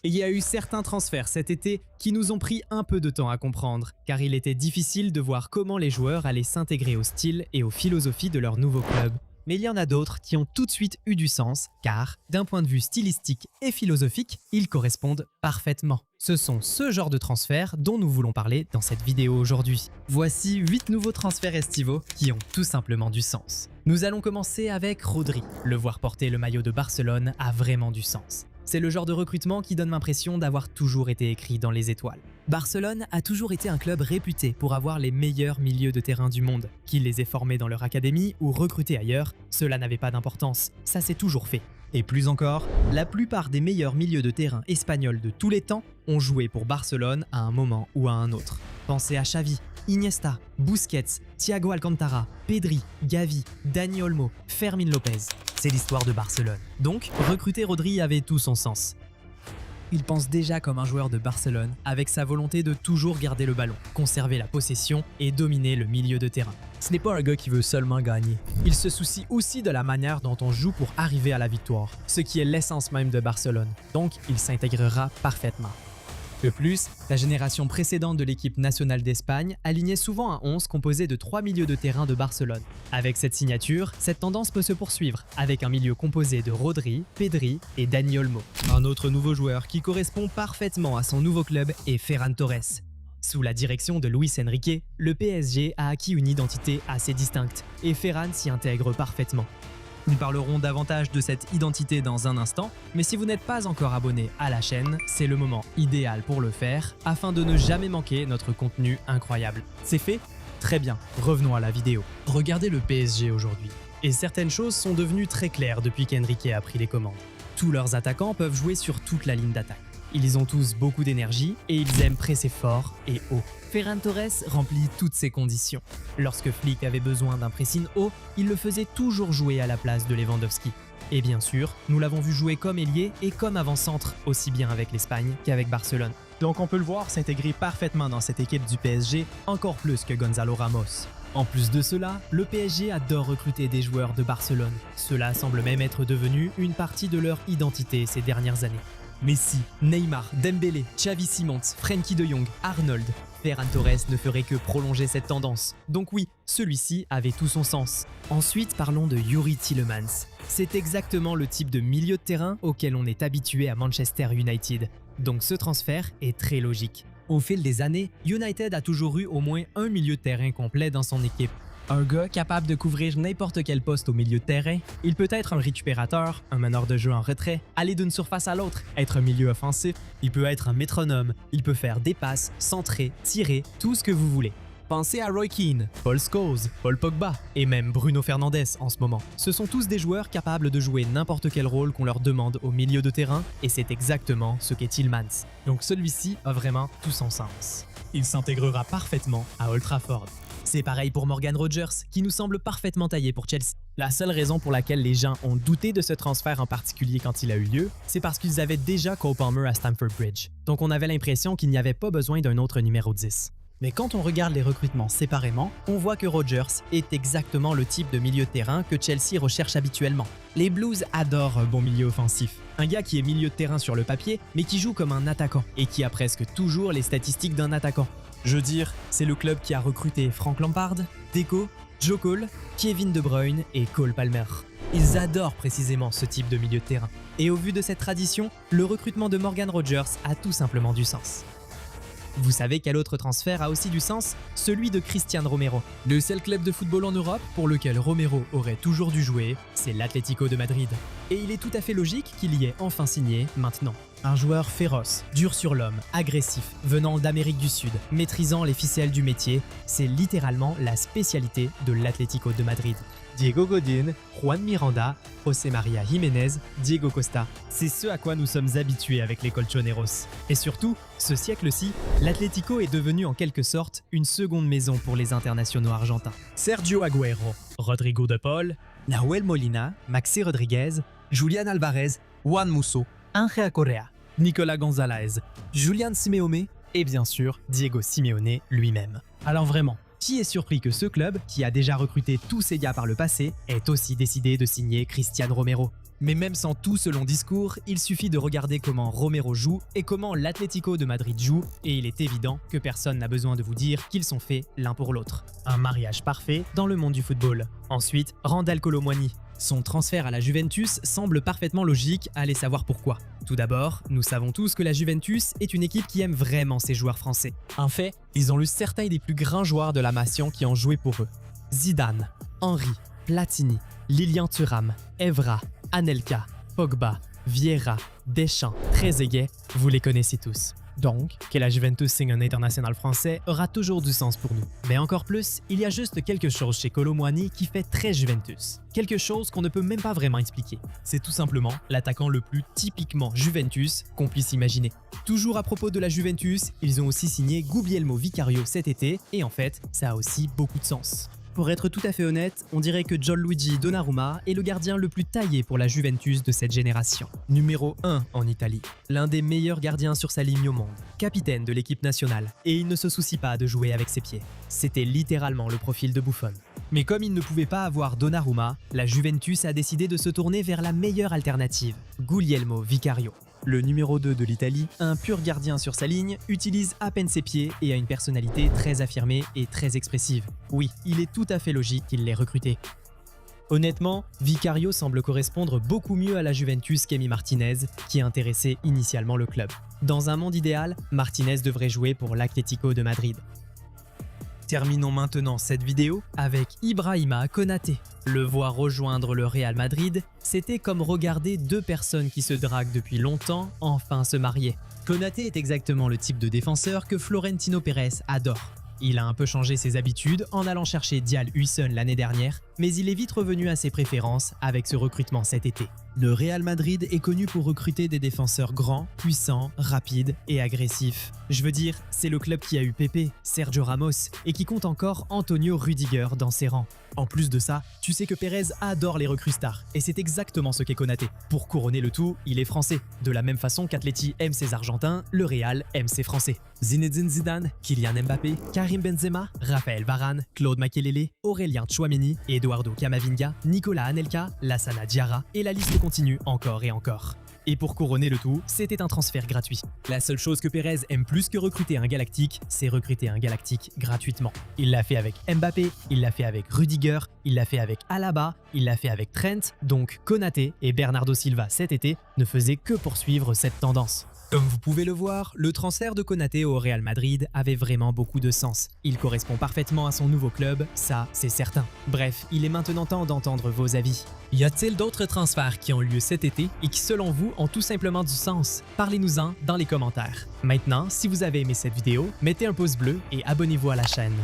Et il y a eu certains transferts cet été qui nous ont pris un peu de temps à comprendre, car il était difficile de voir comment les joueurs allaient s'intégrer au style et aux philosophies de leur nouveau club. Mais il y en a d'autres qui ont tout de suite eu du sens, car, d'un point de vue stylistique et philosophique, ils correspondent parfaitement. Ce sont ce genre de transferts dont nous voulons parler dans cette vidéo aujourd'hui. Voici 8 nouveaux transferts estivaux qui ont tout simplement du sens. Nous allons commencer avec Rodri. Le voir porter le maillot de Barcelone a vraiment du sens. C'est le genre de recrutement qui donne l'impression d'avoir toujours été écrit dans les étoiles. Barcelone a toujours été un club réputé pour avoir les meilleurs milieux de terrain du monde. Qu'ils les aient formés dans leur académie ou recrutés ailleurs, cela n'avait pas d'importance, ça s'est toujours fait. Et plus encore, la plupart des meilleurs milieux de terrain espagnols de tous les temps ont joué pour Barcelone à un moment ou à un autre. Pensez à Xavi, Iniesta, Busquets, Thiago Alcantara, Pedri, Gavi, Dani Olmo, Fermín López. C'est l'histoire de Barcelone. Donc, recruter Rodri avait tout son sens. Il pense déjà comme un joueur de Barcelone, avec sa volonté de toujours garder le ballon, conserver la possession et dominer le milieu de terrain. Ce n'est pas un gars qui veut seulement gagner. Il se soucie aussi de la manière dont on joue pour arriver à la victoire, ce qui est l'essence même de Barcelone. Donc, il s'intégrera parfaitement. De plus, la génération précédente de l'équipe nationale d'Espagne alignait souvent un 11 composé de 3 milieux de terrain de Barcelone. Avec cette signature, cette tendance peut se poursuivre, avec un milieu composé de Rodri, Pedri et Dani Olmo. Un autre nouveau joueur qui correspond parfaitement à son nouveau club est Ferran Torres. Sous la direction de Luis Enrique, le PSG a acquis une identité assez distincte, et Ferran s'y intègre parfaitement. Nous parlerons davantage de cette identité dans un instant, mais si vous n'êtes pas encore abonné à la chaîne, c'est le moment idéal pour le faire afin de ne jamais manquer notre contenu incroyable. C'est fait? Très bien, revenons à la vidéo. Regardez le PSG aujourd'hui. Et certaines choses sont devenues très claires depuis qu'Enrique a pris les commandes. Tous leurs attaquants peuvent jouer sur toute la ligne d'attaque. Ils ont tous beaucoup d'énergie et ils aiment presser fort et haut. Ferran Torres remplit toutes ces conditions. Lorsque Flick avait besoin d'un pressing haut, il le faisait toujours jouer à la place de Lewandowski. Et bien sûr, nous l'avons vu jouer comme ailier et comme avant-centre, aussi bien avec l'Espagne qu'avec Barcelone. Donc on peut le voir s'intégrer parfaitement dans cette équipe du PSG, encore plus que Gonzalo Ramos. En plus de cela, le PSG adore recruter des joueurs de Barcelone. Cela semble même être devenu une partie de leur identité ces dernières années. Messi, Neymar, Dembélé, Xavi Simons, Frenkie de Jong, Arnold. Ferran Torres ne ferait que prolonger cette tendance. Donc oui, celui-ci avait tout son sens. Ensuite, parlons de Youri Tielemans. C'est exactement le type de milieu de terrain auquel on est habitué à Manchester United. Donc ce transfert est très logique. Au fil des années, United a toujours eu au moins un milieu de terrain complet dans son équipe. Un gars capable de couvrir n'importe quel poste au milieu de terrain. Il peut être un récupérateur, un meneur de jeu en retrait, aller d'une surface à l'autre, être un milieu offensif. Il peut être un métronome, il peut faire des passes, centrer, tirer, tout ce que vous voulez. Pensez à Roy Keane, Paul Scholes, Paul Pogba et même Bruno Fernandes en ce moment. Ce sont tous des joueurs capables de jouer n'importe quel rôle qu'on leur demande au milieu de terrain et c'est exactement ce qu'est Tielemans. Donc celui-ci a vraiment tout son sens. Il s'intégrera parfaitement à Old Trafford. C'est pareil pour Morgan Rogers, qui nous semble parfaitement taillé pour Chelsea. La seule raison pour laquelle les gens ont douté de ce transfert en particulier quand il a eu lieu, c'est parce qu'ils avaient déjà Cole Palmer à Stamford Bridge. Donc on avait l'impression qu'il n'y avait pas besoin d'un autre numéro 10. Mais quand on regarde les recrutements séparément, on voit que Rogers est exactement le type de milieu de terrain que Chelsea recherche habituellement. Les Blues adorent un bon milieu offensif. Un gars qui est milieu de terrain sur le papier, mais qui joue comme un attaquant, et qui a presque toujours les statistiques d'un attaquant. Je veux dire, c'est le club qui a recruté Frank Lampard, Deco, Joe Cole, Kevin De Bruyne et Cole Palmer. Ils adorent précisément ce type de milieu de terrain. Et au vu de cette tradition, le recrutement de Morgan Rogers a tout simplement du sens. Vous savez quel autre transfert a aussi du sens? Celui de Cristiano Romero. Le seul club de football en Europe pour lequel Romero aurait toujours dû jouer, c'est l'Atlético de Madrid. Et il est tout à fait logique qu'il y ait enfin signé maintenant. Un joueur féroce, dur sur l'homme, agressif, venant d'Amérique du Sud, maîtrisant les ficelles du métier, c'est littéralement la spécialité de l'Atlético de Madrid. Diego Godin, Juan Miranda, José María Jiménez, Diego Costa, c'est ce à quoi nous sommes habitués avec les Colchoneros. Et surtout, ce siècle-ci, l'Atlético est devenu en quelque sorte une seconde maison pour les internationaux argentins. Sergio Agüero, Rodrigo de Paul, Nahuel Molina, Maxi Rodriguez, Julián Alvarez, Juan Musso, Ángel Correa, Nicolas González, Julian Simeone et bien sûr Diego Simeone lui-même. Alors vraiment, qui est surpris que ce club, qui a déjà recruté tous ces gars par le passé, ait aussi décidé de signer Cristiano Romero? Mais même sans tout ce long discours, il suffit de regarder comment Romero joue et comment l'Atlético de Madrid joue, et il est évident que personne n'a besoin de vous dire qu'ils sont faits l'un pour l'autre. Un mariage parfait dans le monde du football. Ensuite, Randal Kolo Muani. Son transfert à la Juventus semble parfaitement logique, allez savoir pourquoi. Tout d'abord, nous savons tous que la Juventus est une équipe qui aime vraiment ses joueurs français. En fait, ils ont eu certains des plus grands joueurs de la nation qui ont joué pour eux. Zidane, Henry, Platini, Lilian Thuram, Evra, Anelka, Pogba, Vieira, Deschamps, Trezeguet, vous les connaissez tous. Donc, que la Juventus signe un international français aura toujours du sens pour nous. Mais encore plus, il y a juste quelque chose chez Kolo Muani qui fait très Juventus. Quelque chose qu'on ne peut même pas vraiment expliquer. C'est tout simplement l'attaquant le plus typiquement Juventus qu'on puisse imaginer. Toujours à propos de la Juventus, ils ont aussi signé Guglielmo Vicario cet été, et en fait, ça a aussi beaucoup de sens. Pour être tout à fait honnête, on dirait que Gianluigi Donnarumma est le gardien le plus taillé pour la Juventus de cette génération. Numéro 1 en Italie, l'un des meilleurs gardiens sur sa ligne au monde, capitaine de l'équipe nationale, et il ne se soucie pas de jouer avec ses pieds. C'était littéralement le profil de Buffon. Mais comme il ne pouvait pas avoir Donnarumma, la Juventus a décidé de se tourner vers la meilleure alternative, Guglielmo Vicario. Le numéro 2 de l'Italie, un pur gardien sur sa ligne, utilise à peine ses pieds et a une personnalité très affirmée et très expressive. Oui, il est tout à fait logique qu'il l'ait recruté. Honnêtement, Vicario semble correspondre beaucoup mieux à la Juventus qu'Emi Martinez, qui intéressait initialement le club. Dans un monde idéal, Martinez devrait jouer pour l'Atlético de Madrid. Terminons maintenant cette vidéo avec Ibrahima Konaté. Le voir rejoindre le Real Madrid, c'était comme regarder deux personnes qui se draguent depuis longtemps enfin se marier. Konaté est exactement le type de défenseur que Florentino Pérez adore. Il a un peu changé ses habitudes en allant chercher Dial Huijsen l'année dernière, mais il est vite revenu à ses préférences avec ce recrutement cet été. Le Real Madrid est connu pour recruter des défenseurs grands, puissants, rapides et agressifs. Je veux dire, c'est le club qui a eu Pepe, Sergio Ramos et qui compte encore Antonio Rudiger dans ses rangs. En plus de ça, tu sais que Pérez adore les recrues stars et c'est exactement ce qu'est Konaté. Pour couronner le tout, il est français. De la même façon qu'Atleti aime ses Argentins, le Real aime ses Français. Zinedine Zidane, Kylian Mbappé, Karim Benzema, Raphaël Varane, Claude Makelele, Aurélien Tchouaméni, Eduardo Camavinga, Nicolas Anelka, Lassana Diarra et la liste continue encore et encore. Et pour couronner le tout, c'était un transfert gratuit. La seule chose que Pérez aime plus que recruter un Galactique, c'est recruter un Galactique gratuitement. Il l'a fait avec Mbappé, il l'a fait avec Rudiger, il l'a fait avec Alaba, il l'a fait avec Trent, donc Konaté et Bernardo Silva cet été ne faisaient que poursuivre cette tendance. Comme vous pouvez le voir, le transfert de Konaté au Real Madrid avait vraiment beaucoup de sens. Il correspond parfaitement à son nouveau club, ça c'est certain. Bref, il est maintenant temps d'entendre vos avis. Y a-t-il d'autres transferts qui ont lieu cet été et qui selon vous ont tout simplement du sens? Parlez-nous-en dans les commentaires. Maintenant, si vous avez aimé cette vidéo, mettez un pouce bleu et abonnez-vous à la chaîne.